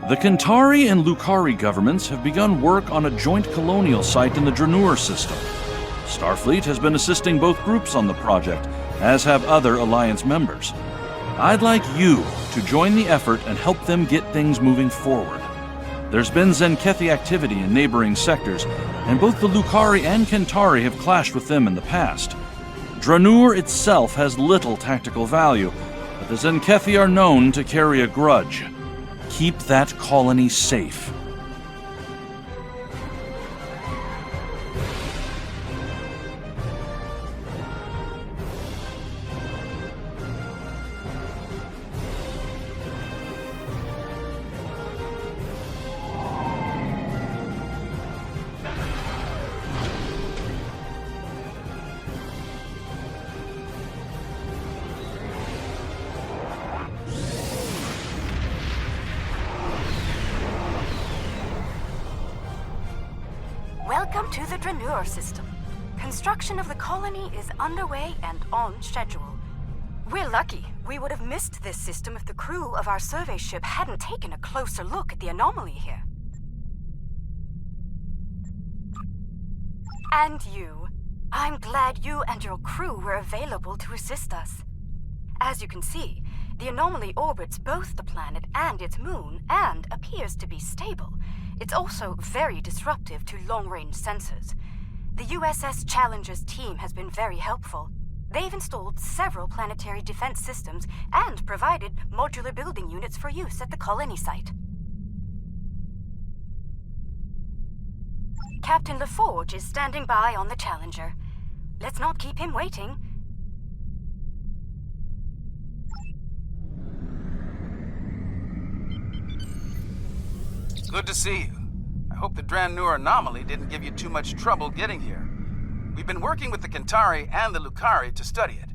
The Kentari and Lukari governments have begun work on a joint colonial site in the Dranuur system. Starfleet has been assisting both groups on the project, as have other Alliance members. I'd like you to join the effort and help them get things moving forward. There's been Tzenkethi activity in neighboring sectors, and both the Lukari and Kentari have clashed with them in the past. Dranuur itself has little tactical value, but the Tzenkethi are known to carry a grudge. Keep that colony safe. Welcome to the Dranuur system. Construction of the colony is underway and on schedule. We're lucky. We would have missed this system if the crew of our survey ship hadn't taken a closer look at the anomaly here. And you. I'm glad you and your crew were available to assist us. As you can see, the anomaly orbits both the planet and its moon and appears to be stable. It's also very disruptive to long-range sensors. The USS Challenger's team has been very helpful. They've installed several planetary defense systems and provided modular building units for use at the colony site. Captain LaForge is standing by on the Challenger. Let's not keep him waiting. Good to see you. I hope the Dranuur anomaly didn't give you too much trouble getting here. We've been working with the Kentari and the Lukari to study it.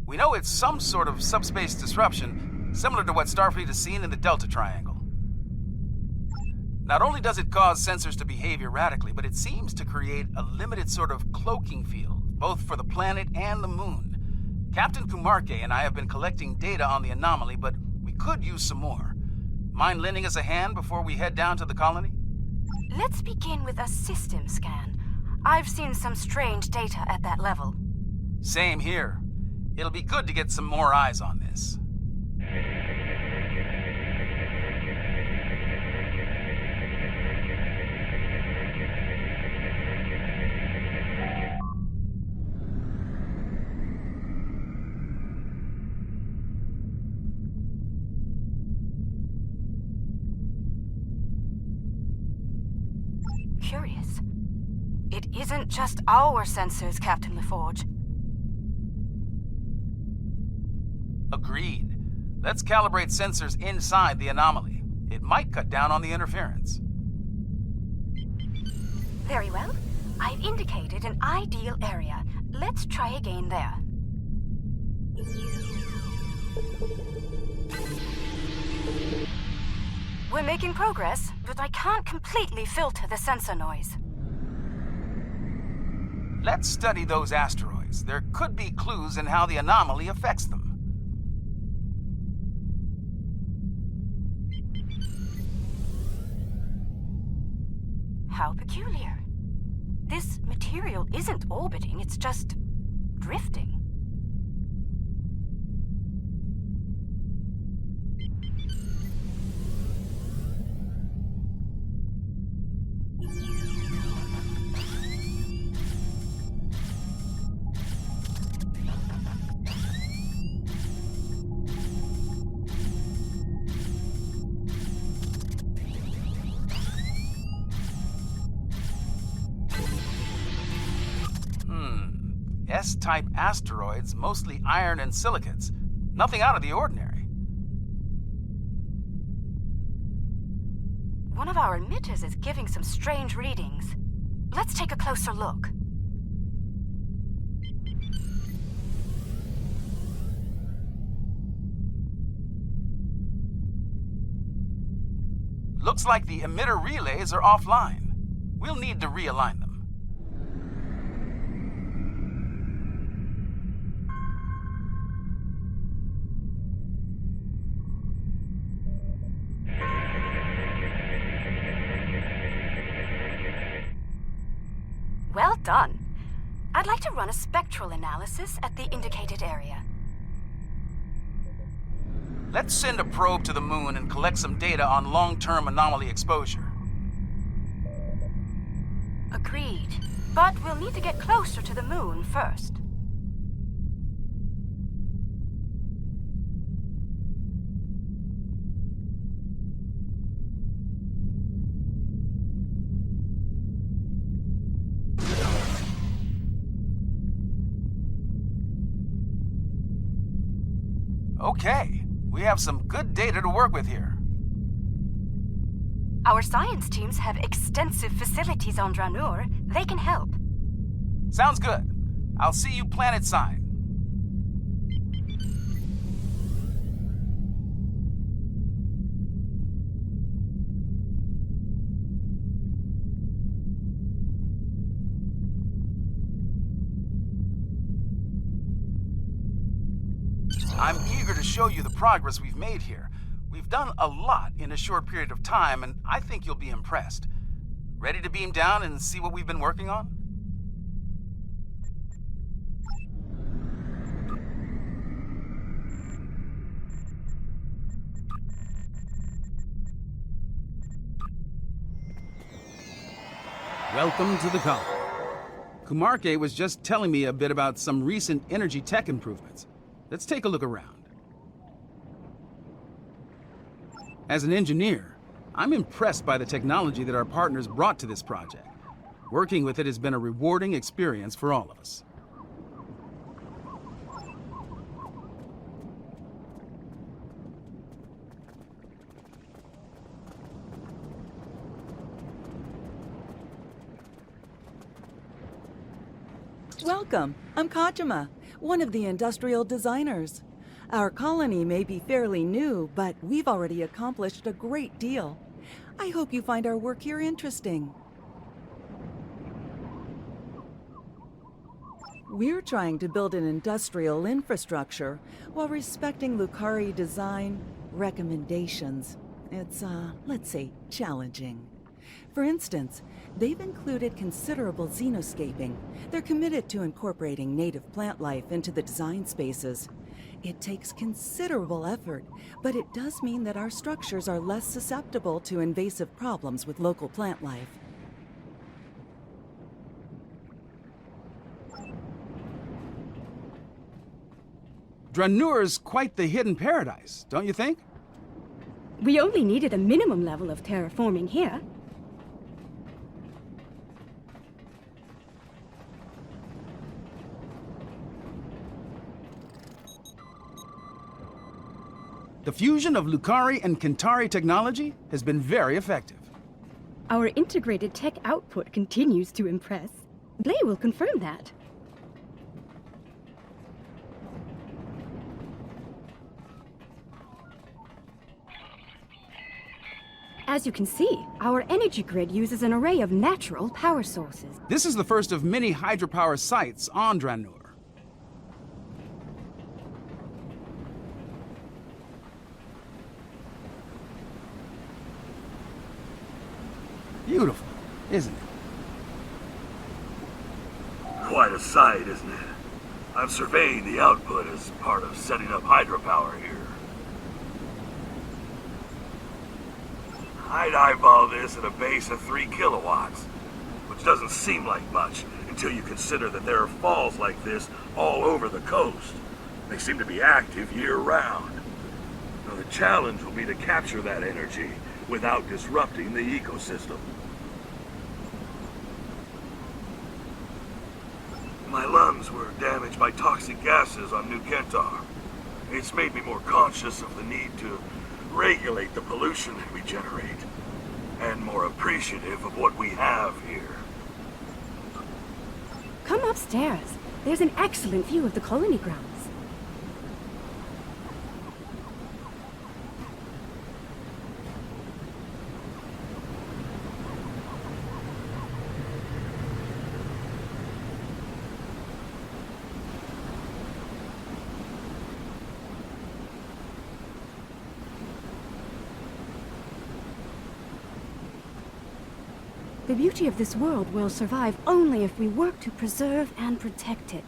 We know it's some sort of subspace disruption, similar to what Starfleet has seen in the Delta Triangle. Not only does it cause sensors to behave erratically, but it seems to create a limited sort of cloaking field, both for the planet and the moon. Captain Kumarke and I have been collecting data on the anomaly, but we could use some more. Mind lending us a hand before we head down to the colony? Let's begin with a system scan. I've seen some strange data at that level. Same here. It'll be good to get some more eyes on this. Curious. It isn't just our sensors, Captain LaForge. Agreed. Let's calibrate sensors inside the anomaly. It might cut down on the interference. Very well. I've indicated an ideal area. Let's try again there. We're making progress, but I can't completely filter the sensor noise. Let's study those asteroids. There could be clues in how the anomaly affects them. How peculiar. This material isn't orbiting, it's just drifting. S-type asteroids, mostly iron and silicates. Nothing out of the ordinary. One of our emitters is giving some strange readings. Let's take a closer look. Looks like the emitter relays are offline. We'll need to realign them. Well done. I'd like to run a spectral analysis at the indicated area. Let's send a probe to the moon and collect some data on long-term anomaly exposure. Agreed. But we'll need to get closer to the moon first. Okay, we have some good data to work with here. Our science teams have extensive facilities on Dranuur. They can help. Sounds good. I'll see you planet sign. I'm eager to show you the progress we've made here. We've done a lot in a short period of time, and I think you'll be impressed. Ready to beam down and see what we've been working on? Welcome to the colony. Kumarke was just telling me a bit about some recent energy tech improvements. Let's take a look around. As an engineer, I'm impressed by the technology that our partners brought to this project. Working with it has been a rewarding experience for all of us. Welcome. I'm Kajima, one of the industrial designers. Our colony may be fairly new, but we've already accomplished a great deal. I hope you find our work here interesting. We're trying to build an industrial infrastructure while respecting Lukari design recommendations. It's, let's say, challenging. For instance, they've included considerable xenoscaping. They're committed to incorporating native plant life into the design spaces. It takes considerable effort, but it does mean that our structures are less susceptible to invasive problems with local plant life. Dranuur's quite the hidden paradise, don't you think? We only needed a minimum level of terraforming here. The fusion of Lukari and Kentari technology has been very effective. Our integrated tech output continues to impress. Blay will confirm that. As you can see, our energy grid uses an array of natural power sources. This is the first of many hydropower sites on Dranuur. Beautiful, isn't it? Quite a sight, isn't it? I'm surveying the output as part of setting up hydropower here. I'd eyeball this at a base of 3 kilowatts, which doesn't seem like much until you consider that there are falls like this all over the coast. They seem to be active year-round. Now the challenge will be to capture that energy without disrupting the ecosystem. My lungs were damaged by toxic gases on New Kentari. It's made me more conscious of the need to regulate the pollution that we generate, and more appreciative of what we have here. Come upstairs. There's an excellent view of the colony grounds. The beauty of this world will survive only if we work to preserve and protect it.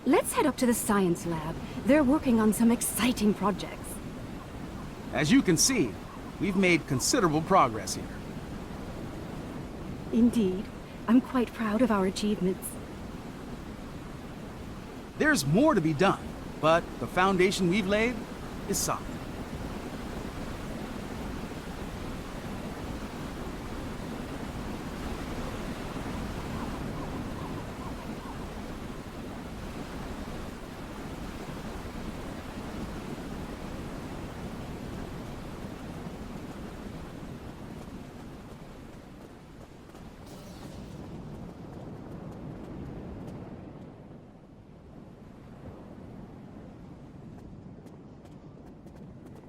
Let's head up to the science lab. They're working on some exciting projects. As you can see, we've made considerable progress here. Indeed. I'm quite proud of our achievements. There's more to be done, but the foundation we've laid is solid.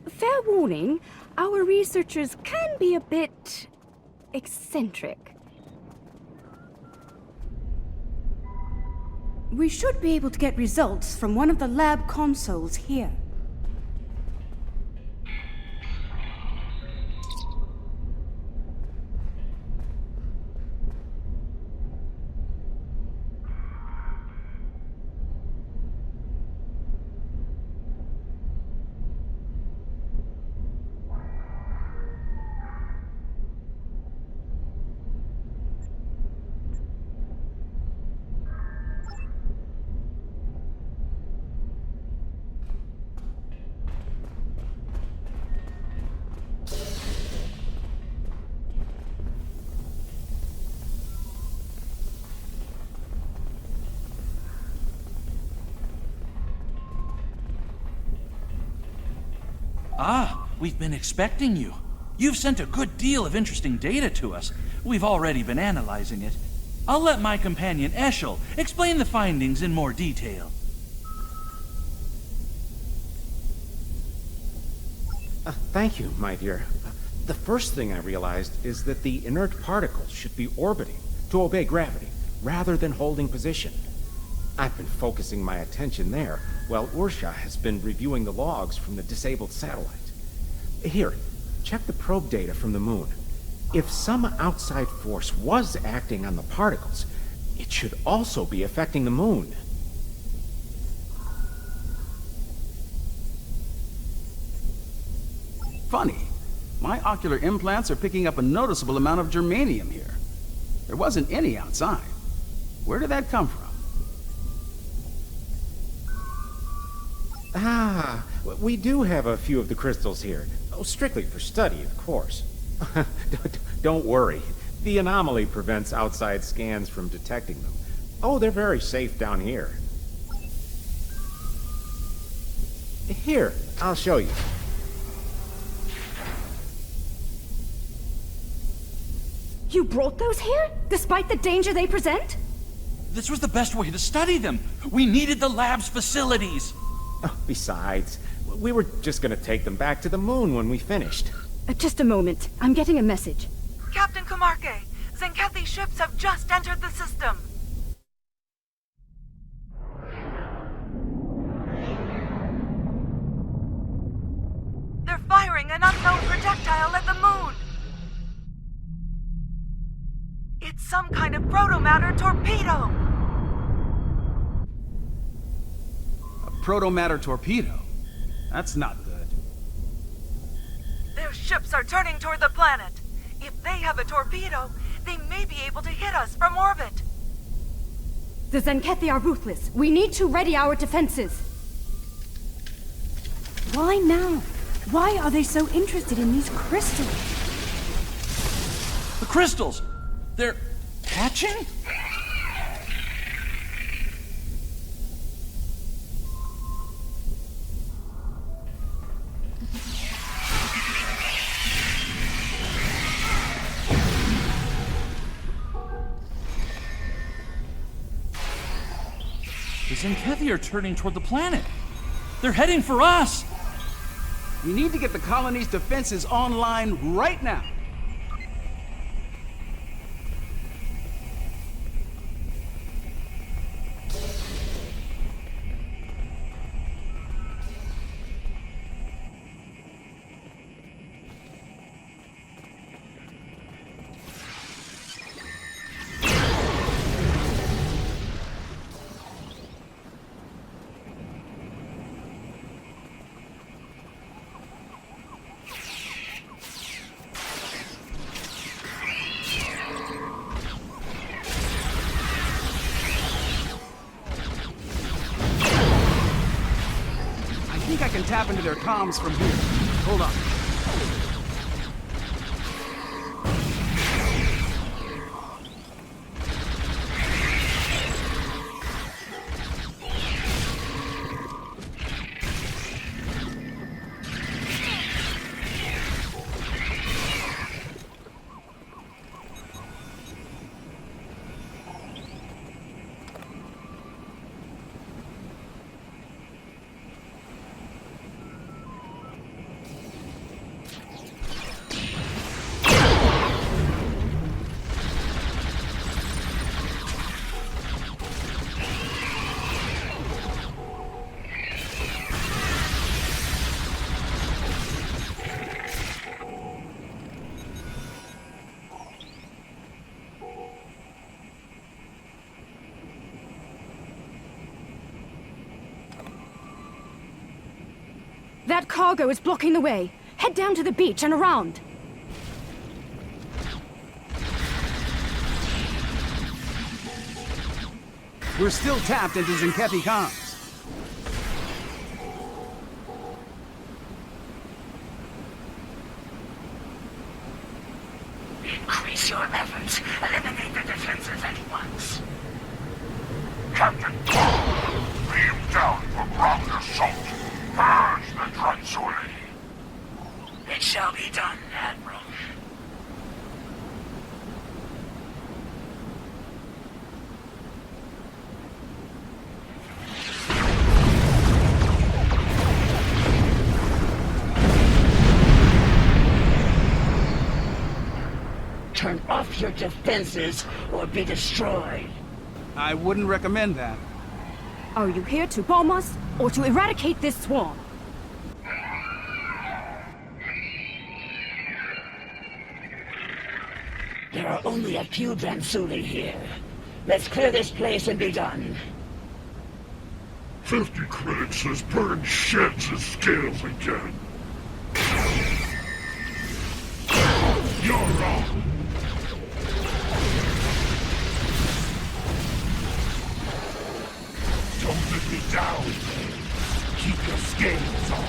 Fair warning, our researchers can be a bit eccentric. We should be able to get results from one of the lab consoles here. Ah, we've been expecting you. You've sent a good deal of interesting data to us. We've already been analyzing it. I'll let my companion Eshel explain the findings in more detail. Thank you, my dear. The first thing I realized is that the inert particles should be orbiting to obey gravity, rather than holding position. I've been focusing my attention there, while Ursha has been reviewing the logs from the disabled satellite. Here, check the probe data from the moon. If some outside force was acting on the particles, it should also be affecting the moon. Funny. My ocular implants are picking up a noticeable amount of germanium here. There wasn't any outside. Where did that come from? Ah, we do have a few of the crystals here. Oh, strictly for study, of course. Don't worry. The anomaly prevents outside scans from detecting them. Oh, they're very safe down here. Here, I'll show you. You brought those here, despite the danger they present? This was the best way to study them. We needed the lab's facilities. Oh, besides, we were just gonna take them back to the moon when we finished. Just a moment. I'm getting a message. Captain Kamarke, Tzenkethi ships have just entered the system. They're firing an unknown projectile at the moon. It's some kind of protomatter torpedo. Protomatter torpedo? That's not good. Their ships are turning toward the planet. If they have a torpedo, they may be able to hit us from orbit. The Tzenkethi are ruthless. We need to ready our defenses. Why now? Why are they so interested in these crystals? The crystals! They're hatching? The Tzenkethi are turning toward the planet. They're heading for us! We need to get the colony's defenses online right now. can tap into their comms from here. Hold on. That cargo is blocking the way. Head down to the beach and around. We're still tapped into Tzenkethi comms. Increase your efforts. Eliminate the defenses at once. Captain Paul, beam down for ground assault. Purge the Dranuur. It shall be done, Admiral. Turn off your defenses or be destroyed. I wouldn't recommend that. Are you here to bomb us, or to eradicate this swarm? There are only a few Dranuur here. Let's clear this place and be done. 50 credits has burned sheds of scales again. You're wrong. Don't let me down. Keep your scales on.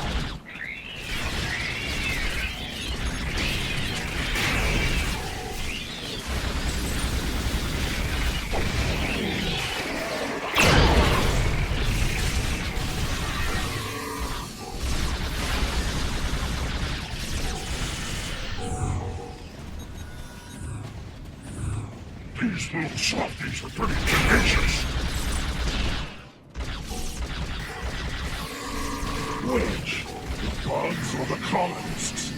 These little softies are pretty tenacious. Which? The bugs or the colonists?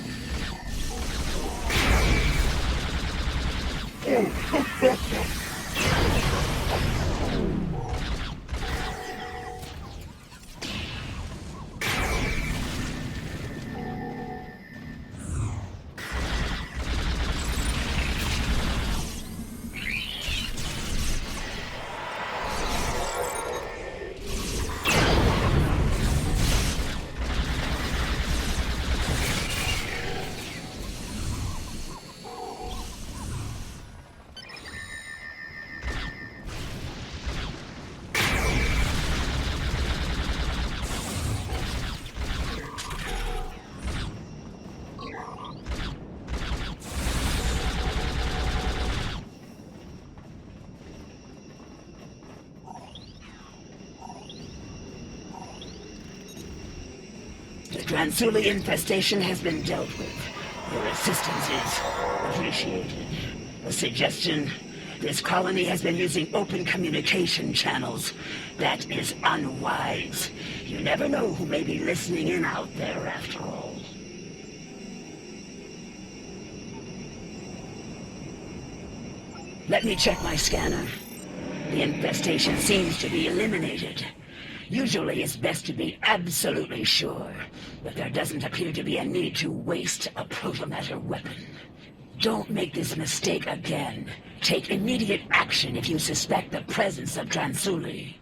The Dranuur infestation has been dealt with. Your assistance is appreciated. A suggestion? This colony has been using open communication channels. That is unwise. You never know who may be listening in out there after all. Let me check my scanner. The infestation seems to be eliminated. Usually it's best to be absolutely sure, but there doesn't appear to be a need to waste a protomatter weapon. Don't make this mistake again. Take immediate action if you suspect the presence of Dranuur.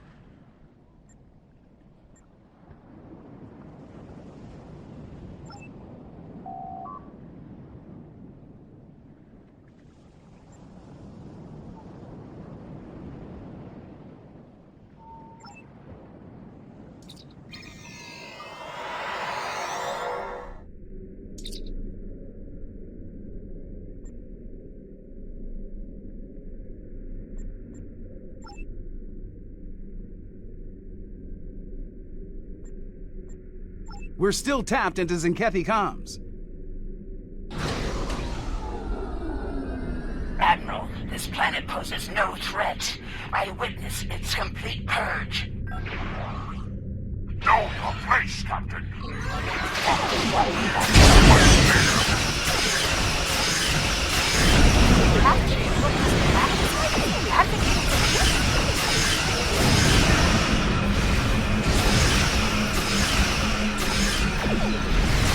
We're still tapped into Tzenkethi comms. Admiral, this planet poses no threat. I witness its complete purge. Know your place, Captain.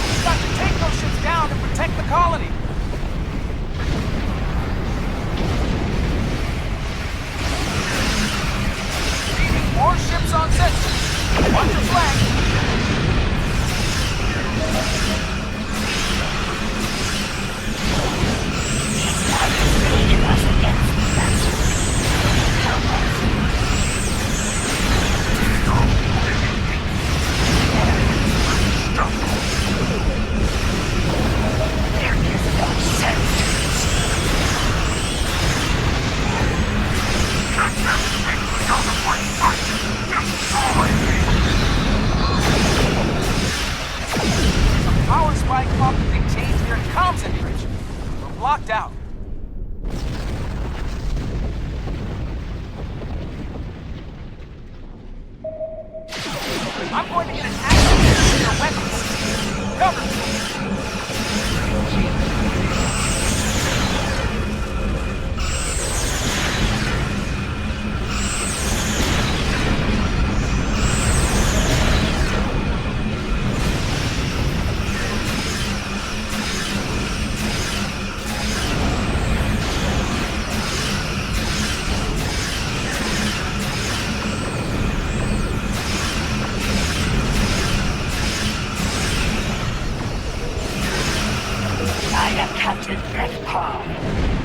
We've got to take those ships down to protect the colony. More ships on Nexus. Watch your flank. Power spike optically changed their comms encryption. We're blocked out. I'm going to get an access to your weapons. Cover me.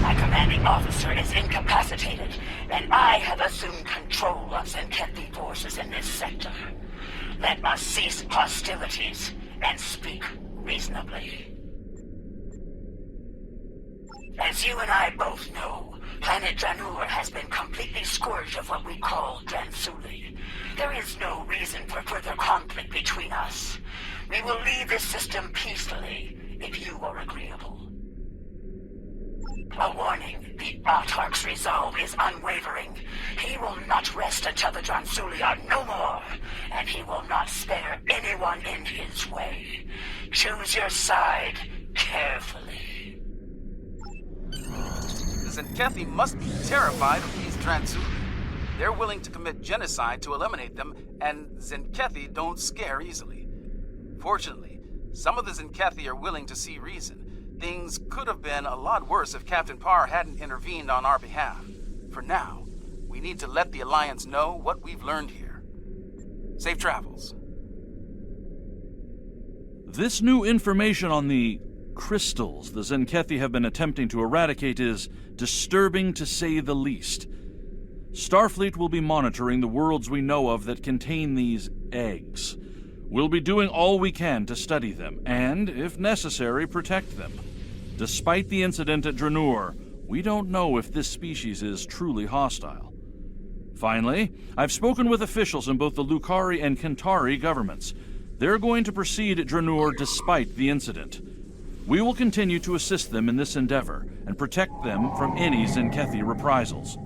My commanding officer is incapacitated, and I have assumed control of Tzenkethi forces in this sector. Let us cease hostilities and speak reasonably. As you and I both know, planet Dranuur has been completely scourged of what we call Dransuli. There is no reason for further conflict between us. We will leave this system peacefully, if you are agreeable. A warning, the Autarch's resolve is unwavering. He will not rest until the Dransuli are no more, and he will not spare anyone in his way. Choose your side carefully. The Tzenkethi must be terrified of these Dransuli. They're willing to commit genocide to eliminate them, and Tzenkethi don't scare easily. Fortunately, some of the Tzenkethi are willing to see reason. Things could have been a lot worse if Captain Parr hadn't intervened on our behalf. For now, we need to let the Alliance know what we've learned here. Safe travels. This new information on the crystals the Tzenkethi have been attempting to eradicate is disturbing to say the least. Starfleet will be monitoring the worlds we know of that contain these eggs. We'll be doing all we can to study them, and, if necessary, protect them. Despite the incident at Dranuur, we don't know if this species is truly hostile. Finally, I've spoken with officials in both the Lukari and Kentari governments. They're going to proceed at Dranuur despite the incident. We will continue to assist them in this endeavor and protect them from any Tzenkethi reprisals.